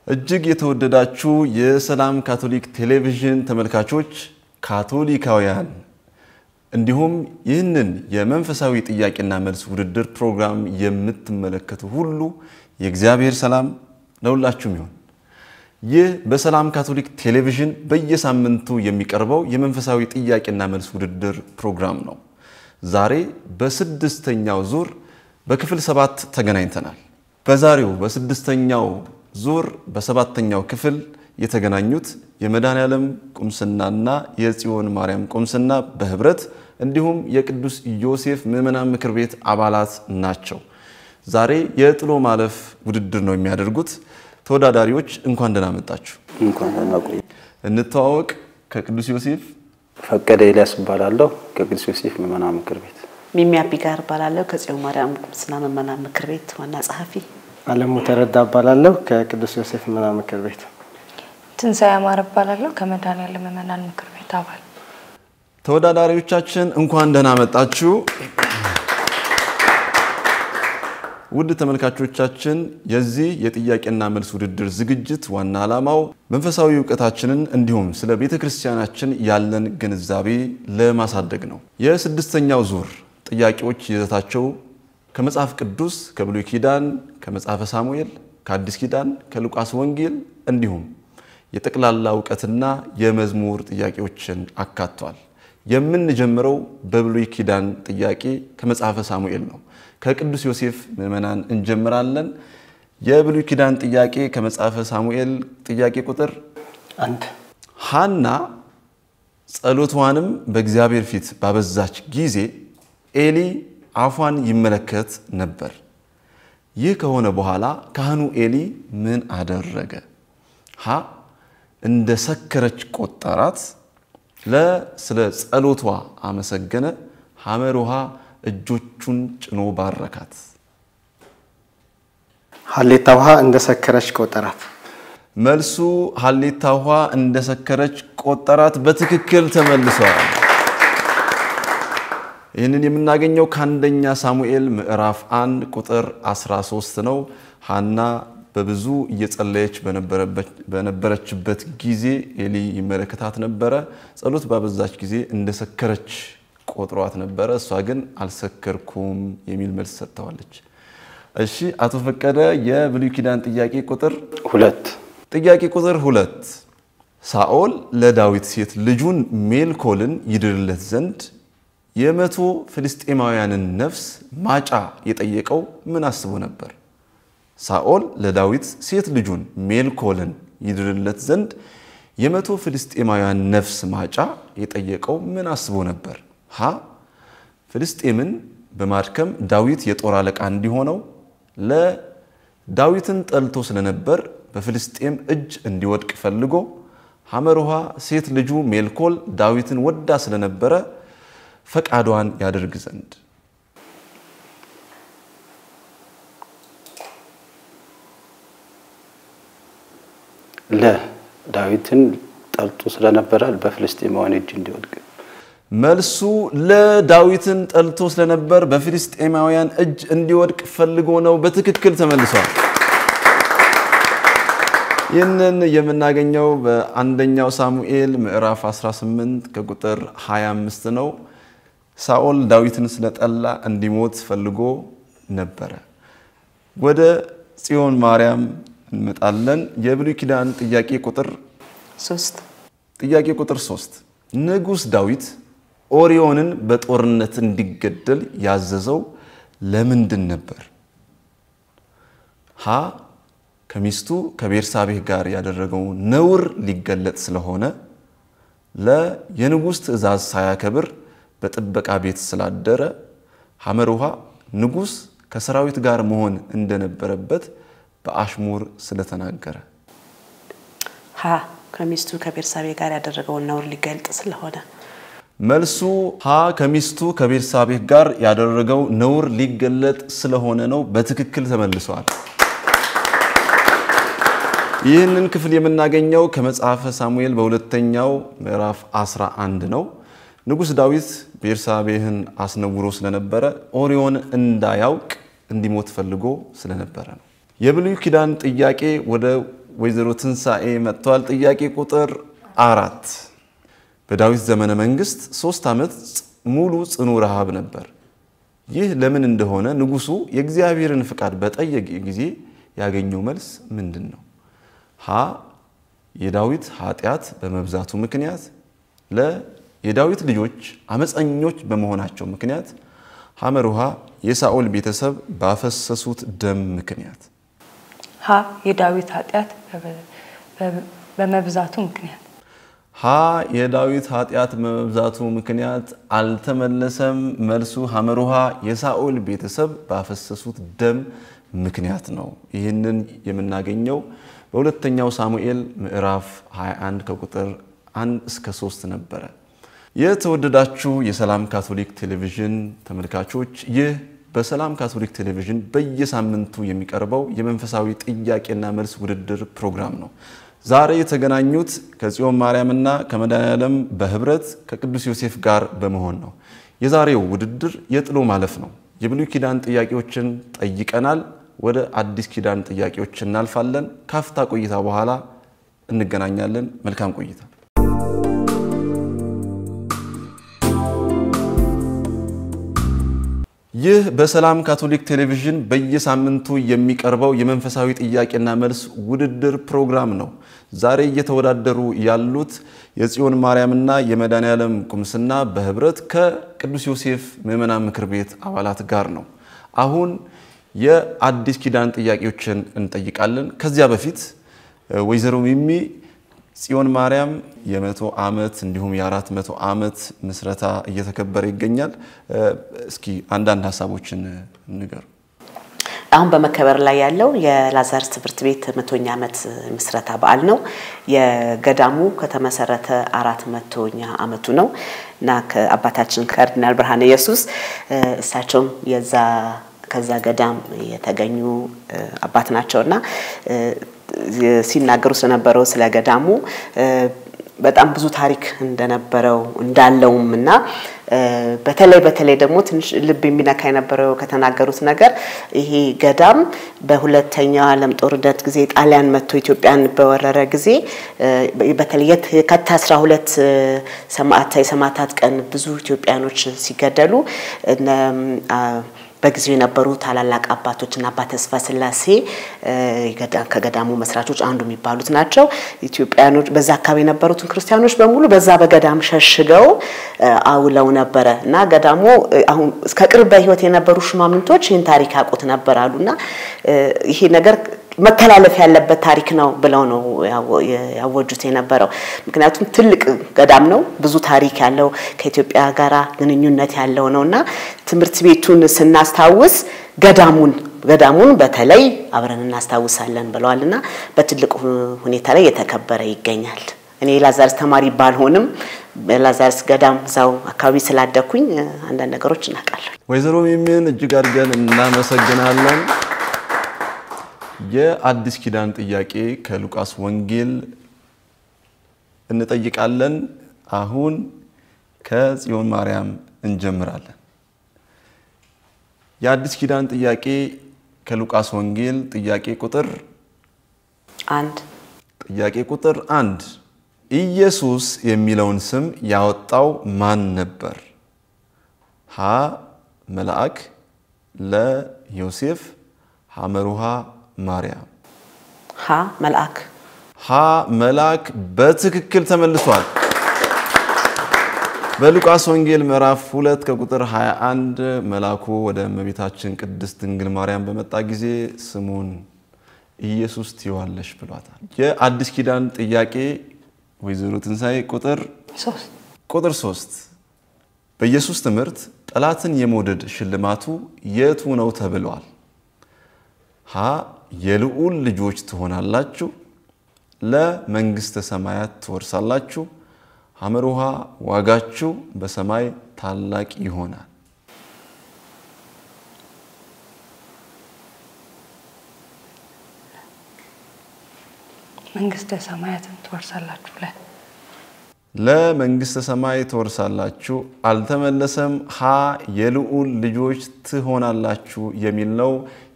እጅግ የተወደዳችሁ የሰላም ካቶሊክ ቴሌቪዥን ተመልካቾች ካቶሊካውያን እንዲሁም ይህንን የመንፈሳዊ ጥያቄና መልስ ውድድር ፕሮግራም የምትመለከቱ ሁሉ የእግዚአብሔር ሰላም ለሁላችሁም ይሁን። ይህ በሰላም ካቶሊክ ቴሌቪዥን በየሳምንቱ የሚቀርበው የመንፈሳዊ ጥያቄና መልስ ውድድር ፕሮግራም ነው። ዛሬ በስድስተኛው ዙር በክፍል 7 ተገናኝተናል። በዛሬው በስድስተኛው ዙር በሰባተኛው ክፍል የተገናኙት የመድኃኔዓለም ቁምስናና የጽዮን ማርያም ቁምስና በህብረት እንዲሁም የቅዱስ ዮሴፍ ምዕመናን ምክር ቤት አባላት ናቸው። ዛሬ የጥሎ ማለፍ ውድድር ነው የሚያደርጉት። ተወዳዳሪዎች እንኳን ደህና መጣችሁ። እንኳን ደህና ቆዩ። እንተዋወቅ። ከቅዱስ ዮሴፍ ፈቀደ ኤልያስ እባላለሁ ከቅዱስ ዮሴፍ ምዕመናን ምክር ቤት። ሚሚ አቢጋር እባላለሁ ከጽዮን ማርያም ቁምስና ምዕመናን ምክር ቤት ዋና ጸሐፊ። አለሙ ተረዳ እባላለሁ ከቅዱስ ዮሴፍ ምዕመናን ምክር ቤት። ትንሳኤ አማረ እባላለሁ ከመድኃኔዓለም ምዕመናን ምክር ቤት አባል። ተወዳዳሪዎቻችን እንኳን ደህና መጣችሁ። ውድ ተመልካቾቻችን የዚህ የጥያቄና መልስ ውድድር ዝግጅት ዋና ዓላማው መንፈሳዊ ዕውቀታችንን እንዲሁም ስለ ቤተክርስቲያናችን ያለን ግንዛቤ ለማሳደግ ነው። የስድስተኛው ዙር ጥያቄዎች ይዘታቸው ከመጽሐፍ ቅዱስ ከብሉይ ኪዳን ከመጽሐፈ ሳሙኤል ከአዲስ ኪዳን ከሉቃስ ወንጌል እንዲሁም የጠቅላላ ዕውቀትና የመዝሙር ጥያቄዎችን አካቷል። የምንጀምረው በብሉይ ኪዳን ጥያቄ ከመጽሐፈ ሳሙኤል ነው። ከቅዱስ ዮሴፍ ምዕመናን እንጀምራለን። የብሉይ ኪዳን ጥያቄ ከመጽሐፈ ሳሙኤል ጥያቄ ቁጥር 1 ሐና ጸሎቷንም በእግዚአብሔር ፊት ባበዛች ጊዜ ኤሊ አፏን ይመለከት ነበር። ይህ ከሆነ በኋላ ካህኑ ኤሊ ምን አደረገ? ሀ እንደ ሰከረች ቆጠራት፣ ስለ ጸሎቷ አመሰገነ፣ ሐመር ውሃ እጆቹን ጭኖ ባረካት። ሐሌታ ውሃ እንደ ሰከረች ቆጠራት። መልሱ ሐሌታ ውሃ እንደ ሰከረች ቆጠራት በትክክል ተመልሷል። ይህንን የምናገኘው ከአንደኛ ሳሙኤል ምዕራፍ 1 ቁጥር 13 ነው። ሐና በብዙ እየጸለየች በነበረችበት ጊዜ ኤሊ ይመለከታት ነበር። ጸሎት ባበዛች ጊዜ እንደ ሰከረች ቆጥሯት ነበር። እሷ ግን አልሰከርኩም የሚል መልስ ሰጥታለች። እሺ አቶ ፈቀደ የብሉይ ኪዳን ጥያቄ ቁጥር 2 ጥያቄ ቁጥር 2 ሳኦል ለዳዊት ሴት ልጁን ሜልኮልን ይድርለት ዘንድ የመቶ ፍልስጤማውያንን ነፍስ ማጫ የጠየቀው ምን አስቦ ነበር? ሳኦል ለዳዊት ሴት ልጁን ሜልኮልን ይድርለት ዘንድ የመቶ ፍልስጤማውያን ነፍስ ማጫ የጠየቀው ምን አስቦ ነበር? ሀ ፍልስጤምን በማድከም ዳዊት የጦር አለቃ እንዲሆነው፣ ለዳዊትን ጠልቶ ስለነበር በፍልስጤም እጅ እንዲወድቅ ፈልጎ፣ ሐመር ውሃ ሴት ልጁ ሜልኮል ዳዊትን ወዳ ስለነበረ ፈቃዷን ያደርግ ዘንድ። ለዳዊትን ጠልቶ ስለነበረ በፍልስጤማውያን እጅ እንዲወድቅ። መልሱ ለዳዊትን ጠልቶ ስለነበር በፍልስጤማውያን እጅ እንዲወድቅ ፈልጎ ነው። በትክክል ተመልሷል። ይህንን የምናገኘው በአንደኛው ሳሙኤል ምዕራፍ 18 ከቁጥር 25 ነው። ሳኦል ዳዊትን ስለጠላ እንዲሞት ፈልጎ ነበር። ወደ ጽዮን ማርያም እንመጣለን። የብሉይ ኪዳን ጥያቄ ቁጥር 3 ጥያቄ ቁጥር 3 ንጉስ ዳዊት ኦሪዮንን በጦርነት እንዲገደል ያዘዘው ለምንድን ነበር? ሀ ከሚስቱ ከቤርሳቤህ ጋር ያደረገው ነውር ሊገለጥ ስለሆነ፣ የንጉስ ትእዛዝ ሳያከብር በጥበቃ ቤት ስላደረ፣ ሐመር ውሃ ንጉስ ከሰራዊት ጋር መሆን እንደነበረበት በአሽሙር ስለተናገረ። ሀ ከሚስቱ ከቤርሳቤህ ጋር ያደረገው ነውር ሊገልጥ ስለሆነ። መልሱ ሀ ከሚስቱ ከቤርሳቤህ ጋር ያደረገው ነውር ሊገለጥ ስለሆነ ነው። በትክክል ተመልሷል። ይህንን ክፍል የምናገኘው ከመጽሐፈ ሳሙኤል በሁለተኛው ምዕራፍ 11 ነው። ንጉስ ዳዊት ቤርሳቤህን አስነውሮ ስለነበረ ኦሪዮን እንዳያውቅ እንዲሞት ፈልጎ ስለነበረ ነው። የብሉይ ኪዳን ጥያቄ ወደ ወይዘሮ ትንሳኤ መጥቷል። ጥያቄ ቁጥር 4 በዳዊት ዘመነ መንግስት 3 ዓመት ሙሉ ጽኑ ረሃብ ነበር። ይህ ለምን እንደሆነ ንጉሱ የእግዚአብሔርን ፍቃድ በጠየቀ ጊዜ ያገኘው መልስ ምንድነው? ሀ የዳዊት ኃጢያት በመብዛቱ ምክንያት፣ ለ የዳዊት ልጆች አመፀኞች በመሆናቸው ምክንያት፣ ሐመሩሃ የሳኦል ቤተሰብ ባፈሰሱት ደም ምክንያት። ሀ የዳዊት ኃጢያት በመብዛቱ ምክንያት። ሀ የዳዊት ኃጢያት በመብዛቱ ምክንያት አልተመለሰም። መልሱ ሐመሩሃ የሳኦል ቤተሰብ ባፈሰሱት ደም ምክንያት ነው። ይህንን የምናገኘው በሁለተኛው ሳሙኤል ምዕራፍ 21 ከቁጥር 1 እስከ 3 ነበር። የተወደዳችሁ የሰላም ካቶሊክ ቴሌቪዥን ተመልካቾች ይህ በሰላም ካቶሊክ ቴሌቪዥን በየሳምንቱ የሚቀርበው የመንፈሳዊ ጥያቄና መልስ ውድድር ፕሮግራም ነው። ዛሬ የተገናኙት ከጽዮን ማርያምና ከመድኃኔዓለም በህብረት ከቅዱስ ዮሴፍ ጋር በመሆን ነው። የዛሬው ውድድር የጥሎ ማለፍ ነው። የብሉይ ኪዳን ጥያቄዎችን ጠይቀናል። ወደ አዲስ ኪዳን ጥያቄዎች እናልፋለን። ካፍታ ቆይታ በኋላ እንገናኛለን። መልካም ቆይታ። ይህ በሰላም ካቶሊክ ቴሌቪዥን በየሳምንቱ የሚቀርበው የመንፈሳዊ ጥያቄና መልስ ውድድር ፕሮግራም ነው። ዛሬ እየተወዳደሩ ያሉት የጽዮን ማርያምና የመድኃኔዓለም ቁምስና በህብረት ከቅዱስ ዮሴፍ ምዕመናን ምክር ቤት አባላት ጋር ነው። አሁን የአዲስ ኪዳን ጥያቄዎችን እንጠይቃለን። ከዚያ በፊት ወይዘሮ ሚሚ ጽዮን ማርያም የ100 ዓመት እንዲሁም የ400 ዓመት ምስረታ እየተከበረ ይገኛል። እስኪ አንዳንድ ሀሳቦችን ንገሩ። አሁን በመከበር ላይ ያለው የላዛርስ ትምህርት ቤት 100ኛ ዓመት ምስረታ በዓል ነው። የገዳሙ ከተመሰረተ 400ኛ ዓመቱ ነው እና ከአባታችን ካርዲናል ብርሃነ ኢየሱስ እሳቸውም ከዛ ገዳም የተገኙ አባት ናቸውና ሲናገሩ ስለነበረው ስለ ገዳሙ በጣም ብዙ ታሪክ እንደነበረው እንዳለውምና በተለይ ደግሞ ትንሽ ልብ የሚነካ የነበረው ከተናገሩት ነገር ይሄ ገዳም በሁለተኛው ዓለም ጦርነት ጊዜ ጣሊያን መጥቶ ኢትዮጵያን በወረረ ጊዜ በተለይ ከ12 ሰማዕታት ቀን ብዙ ኢትዮጵያኖች ሲገደሉ በጊዜው የነበሩ ታላላቅ አባቶችና አባ ተስፋ ስላሴ ከገዳሙ መስራቾች አንዱ የሚባሉት ናቸው። ኢትዮጵያኖች በዛ አካባቢ የነበሩትን ክርስቲያኖች በሙሉ በዛ በገዳም ሸሽገው አውለው ነበር እና ገዳሙ አሁን እስከ ቅርብ በህይወት የነበሩ ሹማምንቶች ይህን ታሪክ ያውቁት ነበር አሉና ይሄ ነገር መተላለፍ ያለበት ታሪክ ነው ብለው ነው ያወጁት የነበረው። ምክንያቱም ትልቅ ገዳም ነው፣ ብዙ ታሪክ ያለው ከኢትዮጵያ ጋራ ግንኙነት ያለው ነውና ትምህርት ቤቱን ስናስታውስ ገዳሙን በተለይ አብረን እናስታውሳለን ብለዋልና በትልቅ ሁኔታ ላይ የተከበረ ይገኛል። እኔ ላዛርስ ተማሪ ባልሆንም ላዛርስ ገዳም ዛው አካባቢ ስላደኩኝ አንዳንድ ነገሮች እናቃለን። ወይዘሮ ሚሚን እጅግ አድርገን እናመሰግናለን። የአዲስ ኪዳን ጥያቄ ከሉቃስ ወንጌል እንጠይቃለን። አሁን ከጽዮን ማርያም እንጀምራለን። የአዲስ ኪዳን ጥያቄ ከሉቃስ ወንጌል ጥያቄ ቁጥር 1 ጥያቄ ቁጥር 1 ኢየሱስ የሚለውን ስም ያወጣው ማን ነበር? ሀ መልአክ፣ ለ ዮሴፍ፣ ሐመሩሃ ማርያም። ሀ መልአክ በትክክል ተመልሷል። በሉቃስ ወንጌል ምዕራፍ 2 ከቁጥር 21 መልአኩ ወደ እመቤታችን ቅድስት ድንግል ማርያም በመጣ ጊዜ ስሙን ኢየሱስ ትይዋለሽ ብሏታል። የአዲስ ኪዳን ጥያቄ ወይዘሮ ትንሳኤ ቁጥር 3 በኢየሱስ ትምህርት ጠላትን የመውደድ ሽልማቱ የቱ ነው ተብሏል? ሀ የልዑል ልጆች ትሆናላችሁ፣ ለመንግስተ ሰማያት ትወርሳላችሁ፣ ሐመሩሃ ዋጋችሁ በሰማይ ታላቅ ይሆናል። መንግስተ ሰማያትን ትወርሳላችሁ ለመንግስተ ሰማይ ተወርሳላችሁ አልተመለሰም ሀ የልዑል ልጆች ትሆናላችሁ የሚል ነው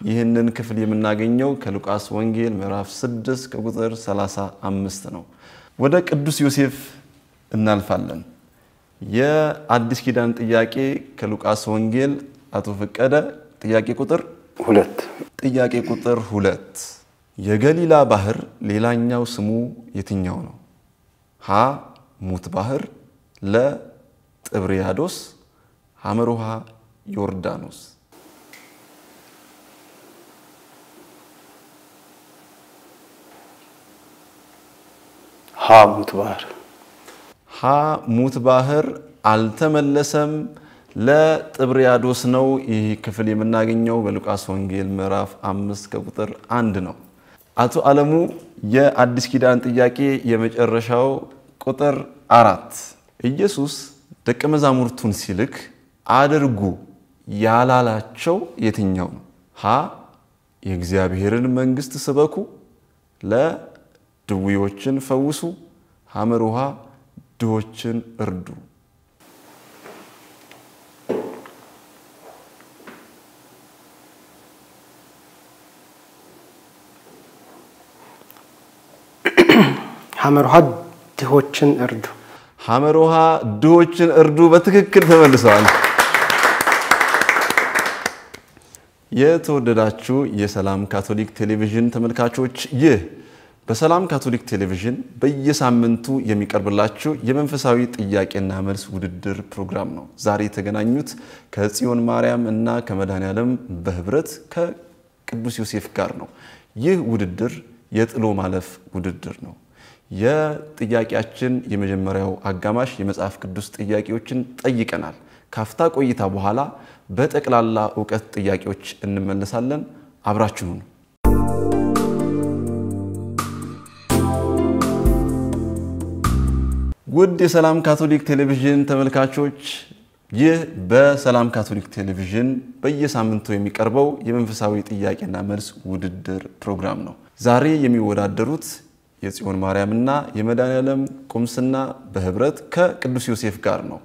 ይህንን ክፍል የምናገኘው ከሉቃስ ወንጌል ምዕራፍ 6 ከቁጥር 35 ነው ወደ ቅዱስ ዮሴፍ እናልፋለን የአዲስ ኪዳን ጥያቄ ከሉቃስ ወንጌል አቶ ፈቀደ ጥያቄ ቁጥር 2 ጥያቄ ቁጥር 2 የገሊላ ባህር ሌላኛው ስሙ የትኛው ነው ሀ ሙት ባህር ለ ጥብርያዶስ ሐመሩሃ ዮርዳኖስ ሀ ሙት ባህር አልተመለሰም ለጥብርያዶስ ነው ይህ ክፍል የምናገኘው በሉቃስ ወንጌል ምዕራፍ 5 ከቁጥር 1 ነው አቶ አለሙ የአዲስ ኪዳን ጥያቄ የመጨረሻው ቁጥር 4 ኢየሱስ ደቀ መዛሙርቱን ሲልክ አድርጉ ያላላቸው የትኛው ነው ሀ የእግዚአብሔርን መንግስት ስበኩ ለ ድውዮችን ፈውሱ ሐመሩሃ ድሆችን እርዱ ሐመሩሃ ድሆችን እርዱ ሐመሩሃ ድሆችን እርዱ በትክክል ተመልሰዋል የተወደዳችሁ የሰላም ካቶሊክ ቴሌቪዥን ተመልካቾች ይህ በሰላም ካቶሊክ ቴሌቪዥን በየሳምንቱ የሚቀርብላችሁ የመንፈሳዊ ጥያቄና መልስ ውድድር ፕሮግራም ነው ዛሬ የተገናኙት ከጽዮን ማርያም እና ከመድኃኔዓለም በህብረት ከቅዱስ ዮሴፍ ጋር ነው ይህ ውድድር የጥሎ ማለፍ ውድድር ነው የጥያቄያችን የመጀመሪያው አጋማሽ የመጽሐፍ ቅዱስ ጥያቄዎችን ጠይቀናል ካፍታ ቆይታ በኋላ በጠቅላላ ዕውቀት ጥያቄዎች እንመለሳለን አብራችሁን ውድ የሰላም ካቶሊክ ቴሌቪዥን ተመልካቾች ይህ በሰላም ካቶሊክ ቴሌቪዥን በየሳምንቱ የሚቀርበው የመንፈሳዊ ጥያቄና መልስ ውድድር ፕሮግራም ነው ዛሬ የሚወዳደሩት የጽዮን ማርያምና የመድኃኔዓለም ቁምስና በህብረት ከቅዱስ ዮሴፍ ጋር ነው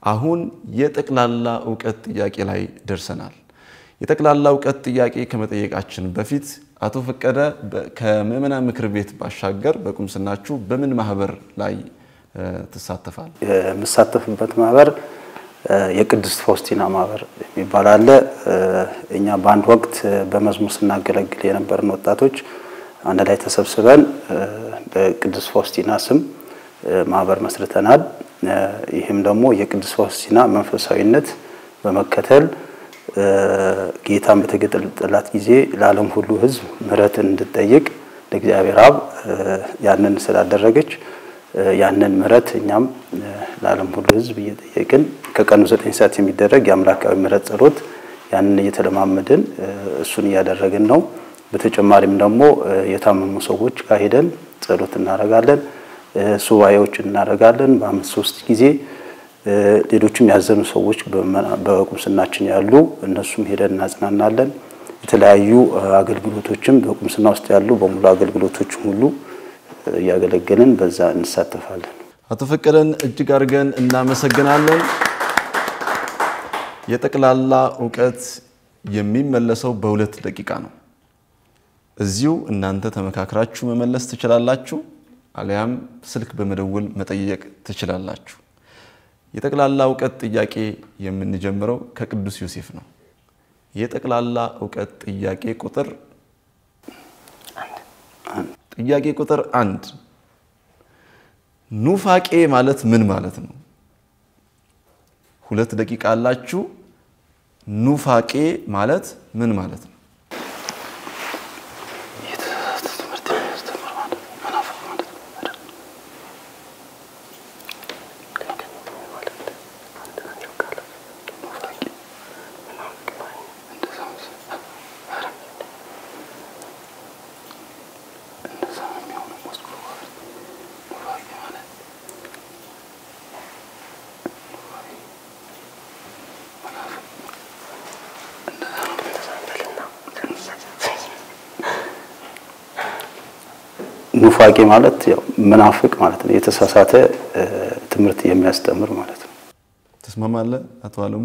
አሁን የጠቅላላ ዕውቀት ጥያቄ ላይ ደርሰናል የጠቅላላ ዕውቀት ጥያቄ ከመጠየቃችን በፊት አቶ ፈቀደ ከመመና ምክር ቤት ባሻገር በቁምስናችሁ በምን ማህበር ላይ ተሳተፋል የምሳተፍበት ማህበር የቅድስት ፋውስቲና ማህበር የሚባል አለ እኛ በአንድ ወቅት በመዝሙር ስናገለግል የነበርን ወጣቶች አንድ ላይ ተሰብስበን በቅድስት ፋውስቲና ስም ማህበር መስርተናል ይሄም ደግሞ የቅድስት ፋውስቲና መንፈሳዊነት በመከተል ጌታን በተገለጠላት ጊዜ ለዓለም ሁሉ ህዝብ ምህረትን እንድትጠይቅ ለእግዚአብሔር አብ ያንን ስላደረገች ያንን ምህረት እኛም ለዓለም ሁሉ ህዝብ እየጠየቅን ከቀኑ 9 ሰዓት የሚደረግ የአምላካዊ ምህረት ጸሎት ያንን እየተለማመድን እሱን ያደረግን ነው በተጨማሪም ደግሞ የታመሙ ሰዎች ጋር ሄደን ጸሎት እናደርጋለን ሱባኤዎች እናደርጋለን በአመት 3 ጊዜ ሌሎችም ያዘኑ ሰዎች በቁምስናችን ያሉ እነሱም ሄደን እናጽናናለን የተለያዩ አገልግሎቶችም በቁምስና ውስጥ ያሉ በሙሉ አገልግሎቶች ሁሉ ያገለገልን በዛ እንሳተፋለን አቶ ፈቀደን እጅግ አርገን እናመሰግናለን የጠቅላላ ዕውቀት የሚመለሰው በ2 ደቂቃ ነው እዚሁ እናንተ ተመካክራችሁ መመለስ ትችላላችሁ አሊያም ስልክ በመደወል መጠየቅ ትችላላችሁ የጠቅላላ ዕውቀት ጥያቄ የምንጀምረው ከቅዱስ ዮሴፍ ነው የጠቅላላ ዕውቀት ጥያቄ ቁጥር 1 ኑፋቄ ማለት ምን ማለት ነው 2 ደቂቃ አላችሁ ኑፋቄ ማለት ምን ማለት ነው ኑፋቄ ማለት ያው መናፍቅ ማለት ነው የተሳሳተ ትምህርት የሚያስተምር ማለት ነው ተስማማለህ አቶ አለሙ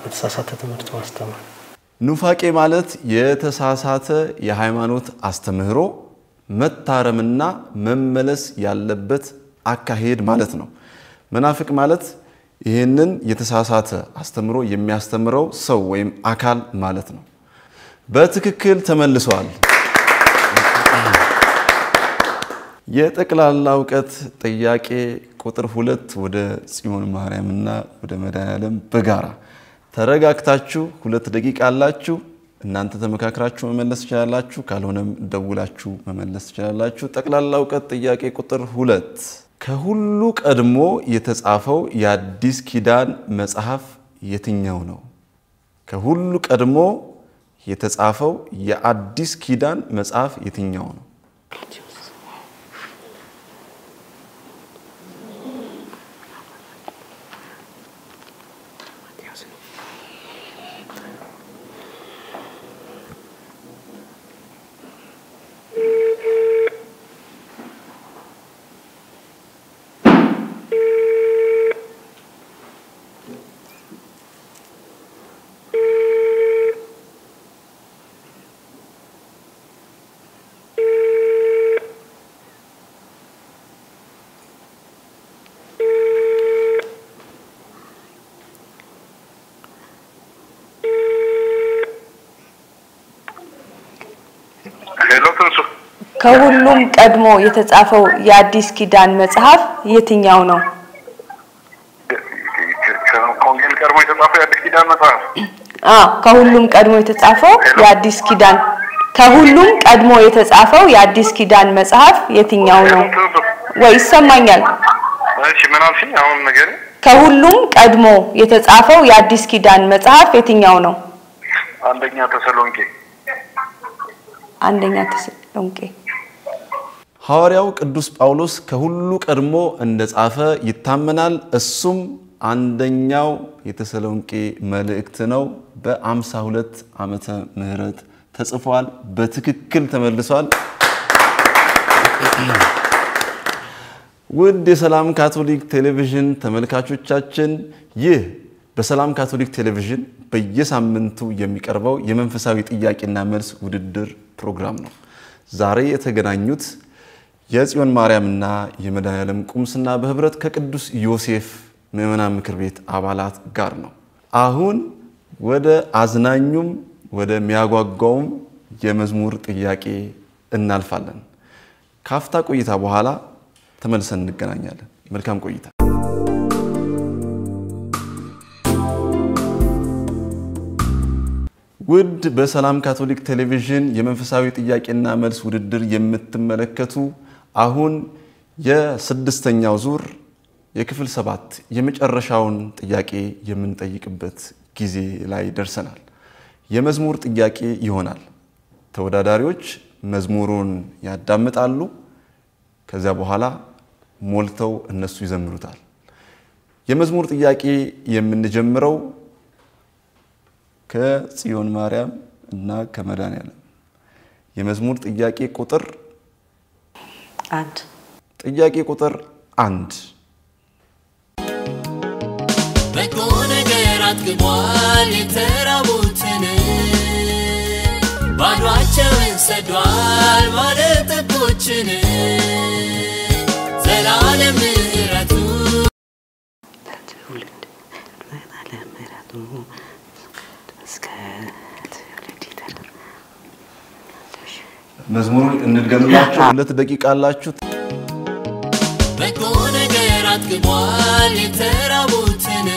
የተሳሳተ ትምህርት ማስተማር ኑፋቄ ማለት የተሳሳተ የሃይማኖት አስተምህሮ መታረምና መመለስ ያለበት አካሄድ ማለት ነው መናፍቅ ማለት ይሄንን የተሳሳተ አስተምሮ የሚያስተምረው ሰው ወይም አካል ማለት ነው በትክክል ተመልሷል የጠቅላላ ዕውቀት ጥያቄ ቁጥር 2 ወደ ጽዮን ማርያምና ወደ መድኃኔዓለም በጋራ ተረጋግታችሁ 2 ደቂቃ አላችሁ እናንተ ተመካክራችሁ መመለስ ይችላልላችሁ ካልሆነም ደውላችሁ መመለስ ይችላልላችሁ ጠቅላላ ዕውቀት ጥያቄ ቁጥር 2 ከሁሉ ቀድሞ የተጻፈው የአዲስ ኪዳን መጽሐፍ የትኛው ነው ከሁሉ ቀድሞ የተጻፈው የአዲስ ኪዳን መጽሐፍ የትኛው ነው ከሁሉም ቀድሞ የተጻፈው የአዲስ ኪዳን መጽሐፍ የትኛው ነው ከወንጌል ቀድሞ የተጻፈው የአዲስ ኪዳን መጽሐፍ ከሁሉም ቀድሞ የተጻፈው የአዲስ ኪዳን ከሁሉም ቀድሞ የተጻፈው የአዲስ ኪዳን መጽሐፍ የትኛው ነው ወይ ይሰማኛል እሺ ምን አልሽኝ አሁን ነገር ከሁሉም ቀድሞ የተጻፈው የአዲስ ኪዳን መጽሐፍ የትኛው ነው አንደኛ ተሰሎንቄ ሐዋርያው ቅዱስ ጳውሎስ ከሁሉ ቀድሞ እንደጻፈ ይታመናል እሱም አንደኛው የተሰሎንቄ መልእክት ነው በ52 ዓመተ ምህረት ተጽፏል በትክክል ተመልሷል ውድ የሰላም ካቶሊክ ቴሌቪዥን ተመልካቾቻችን ይህ በሰላም ካቶሊክ ቴሌቪዥን በየሳምንቱ የሚቀርበው የመንፈሳዊ ጥያቄና መልስ ውድድር ፕሮግራም ነው ዛሬ የተገናኙት የጽዮን ማርያምና የመድኃኔዓለም ቁምስና በህብረት ከቅዱስ ዮሴፍ ምዕመናን ምክር ቤት አባላት ጋር ነው አሁን ወደ አዝናኙም ወደ ሚያጓጓውም የመዝሙር ጥያቄ እናልፋለን ካፍታ ቆይታ በኋላ ተመልሰን እንገናኛለን መልካም ቆይታ ውድ በሰላም ካቶሊክ ቴሌቪዥን የመንፈሳዊ ጥያቄና መልስ ውድድር የምትመለከቱ አሁን የስድስተኛው ዙር የክፍል 7 የመጨረሻውን ጥያቄ የምንጠይቅበት ጊዜ ላይ ደርሰናል የመዝሙር ጥያቄ ይሆናል ተወዳዳሪዎች መዝሙሩን ያዳምጣሉ ከዛ በኋላ ሞልተው እነሱ ይዘምሩታል የመዝሙር ጥያቄ የምንጀምረው ከጽዮን ማርያም እና ከመድኃኔዓለም የመዝሙር ጥያቄ ቁጥር 1 ጥያቄ ቁጥር 1 በጎ ነገራት ግቧል የተራቡትን ባዷቸውን ሰዷል ባለጠጎችን ዘላለም ምሕረቱ ለትውልድ ዘላለም ምሕረቱ መዝሙሩን እንድገምላችሁ 2 ደቂቃ አላችሁ በጎ ነገራት ግቧል የተራቡትን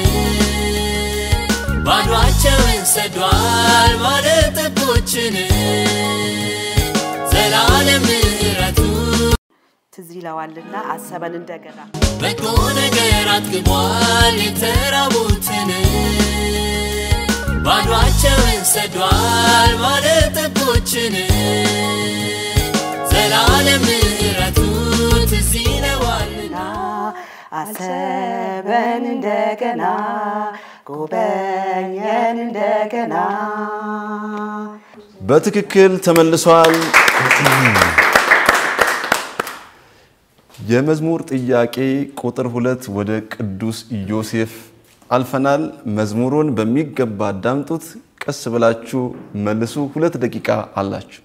ባዷቸውን ሰዷል ባለጠጎችን ዘላለም ምሕረቱ ትዝ ይለዋልና አሰበን እንደገና በጎ ነገራት ግቧል የተራቡትን ባዷቸውን ሰዷል ባለጠጎችን ዘላለም ምሕረቱ ትዝ ይለዋልና አሰበን እንደገና ጎበኘን እንደገና በትክክል ተመልሷል የመዝሙር ጥያቄ ቁጥር 2 ወደ ቅዱስ ዮሴፍ አልፈናል። መዝሙሩን በሚገባ አዳምጡት፣ ቀስ ብላችሁ መልሱ። 2 ደቂቃ አላችሁ።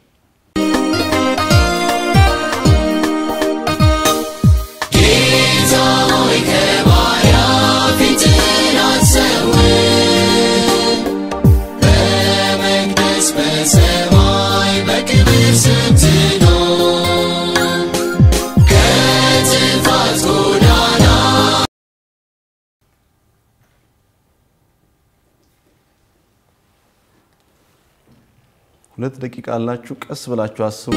ሁለት ደቂቃ አላችሁ፣ ቀስ ብላችሁ አስቡ።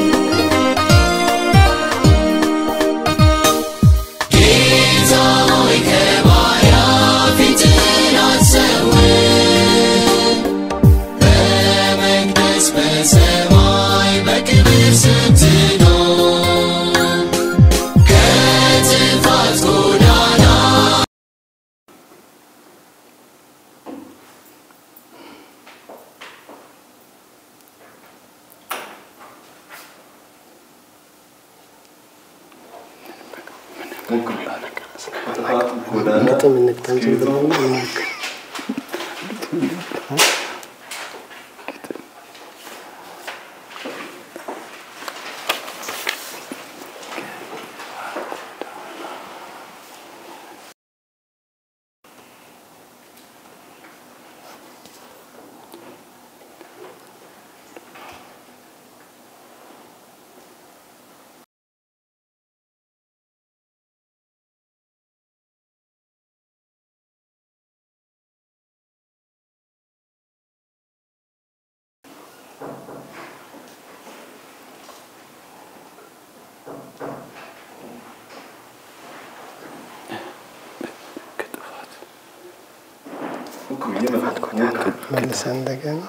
መልሰን እንደገና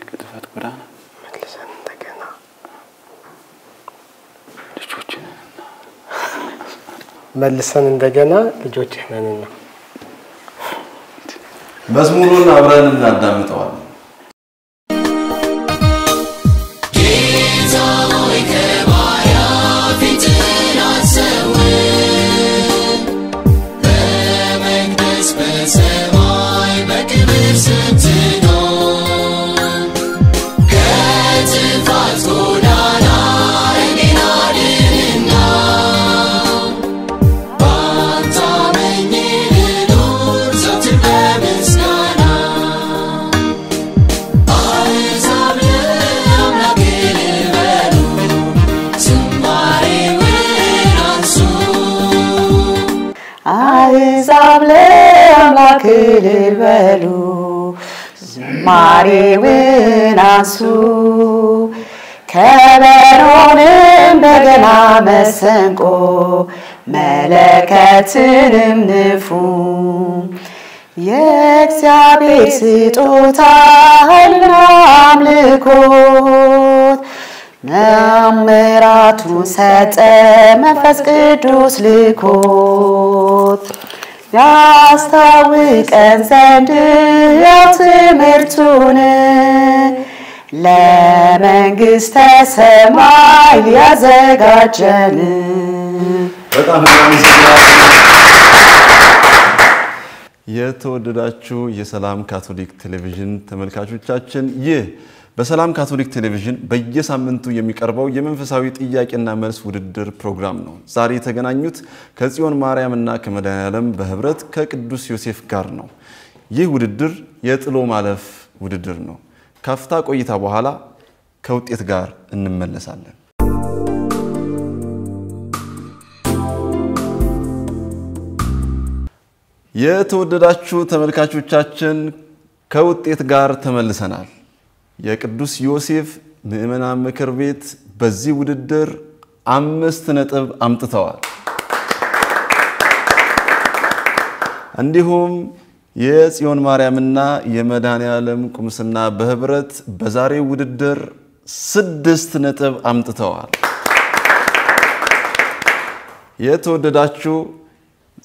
ከጥፋት ጎዳና መልሰን እንደገና ልጆችህ ነንና መዝሙሩን አብረን እናዳምጠዋለን። ክልበሉ ዝማሬውን አንሱ ከበሮንም በገና መሰንቆ መለከትንም ንፉ የእግዚአብሔር ስጦታ ኃይልና አምልኮት መምራቱን ሰጠ መንፈስ ቅዱስ ልኮት ያስታውቀን ዘንድ ትምህርቱን ለመንግሥተ ሰማይ ሊያዘጋጀን በጣም የተወደዳችሁ የሰላም ካቶሊክ ቴሌቪዥን ተመልካቾቻችን ይህ በሰላም ካቶሊክ ቴሌቪዥን በየሳምንቱ የሚቀርበው የመንፈሳዊ ጥያቄና መልስ ውድድር ፕሮግራም ነው። ዛሬ የተገናኙት ከጽዮን ማርያምና ከመድኃኔዓለም በህብረት ከቅዱስ ዮሴፍ ጋር ነው። ይህ ውድድር የጥሎ ማለፍ ውድድር ነው። ካፍታ ቆይታ በኋላ ከውጤት ጋር እንመለሳለን። የተወደዳችሁ ተመልካቾቻችን ከውጤት ጋር ተመልሰናል። የቅዱስ ዮሴፍ ምእመናን ምክር ቤት በዚህ ውድድር 5 ነጥብ አምጥተዋል። እንዲሁም የጽዮን ማርያምና የመድኃኔዓለም ቁምስና በህብረት በዛሬው ውድድር 6 ነጥብ አምጥተዋል። የተወደዳችሁ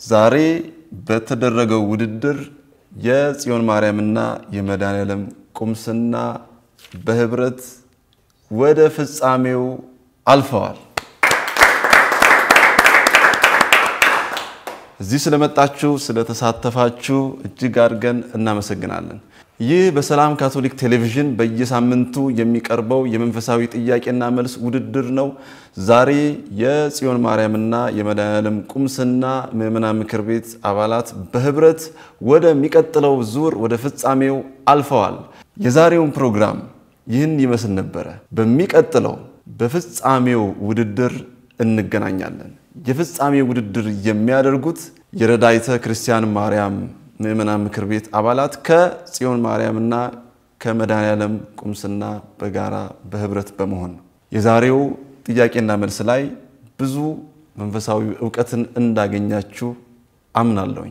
ዛሬ በተደረገው ውድድር የጽዮን ማርያምና የመድኃኔዓለም ቁምስና በህብረት ወደ ፍጻሜው አልፈዋል። እዚህ ስለመጣችሁ ስለተሳተፋችሁ እጅግ አድርገን እናመሰግናለን። ይህ በሰላም ካቶሊክ ቴሌቪዥን በየሳምንቱ የሚቀርበው የመንፈሳዊ ጥያቄና መልስ ውድድር ነው። ዛሬ የጽዮን ማርያምና የመድኃኔዓለም ቁምስና ምዕመናን ምክር ቤት አባላት በህብረት ወደሚቀጥለው ዙር ወደ ፍጻሜው አልፈዋል። የዛሬውን ፕሮግራም ይህን ይመስል ነበር። በሚቀጥለው በፍጻሜው ውድድር እንገናኛለን። የፍጻሜው ውድድር የሚያደርጉት የረዳይተ ክርስቲያን ማርያም ምዕመናን ምክር ቤት አባላት ከጽዮን ማርያምና ከመድኃኔዓለም ቁምስና በጋራ በህብረት በመሆን የዛሬው ጥያቄና መልስ ላይ ብዙ መንፈሳዊ ዕውቀትን እንዳገኛችሁ አምናለሁ።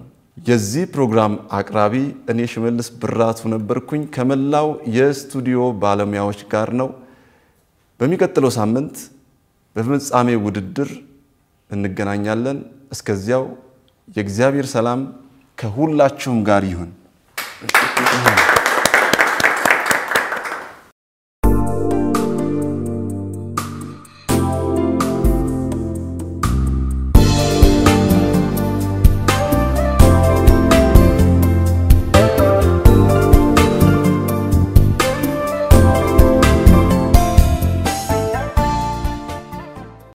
የዚህ ፕሮግራም አቅራቢ እኔ ሽመልስ ብራቱ ነበርኩኝ ከመላው የስቱዲዮ ባለሙያዎች ጋር ነው። በሚቀጥለው ሳምንት በፍጻሜ ውድድር እንገናኛለን። እስከዚያው የእግዚአብሔር ሰላም ከሁላችሁም ጋር ይሁን።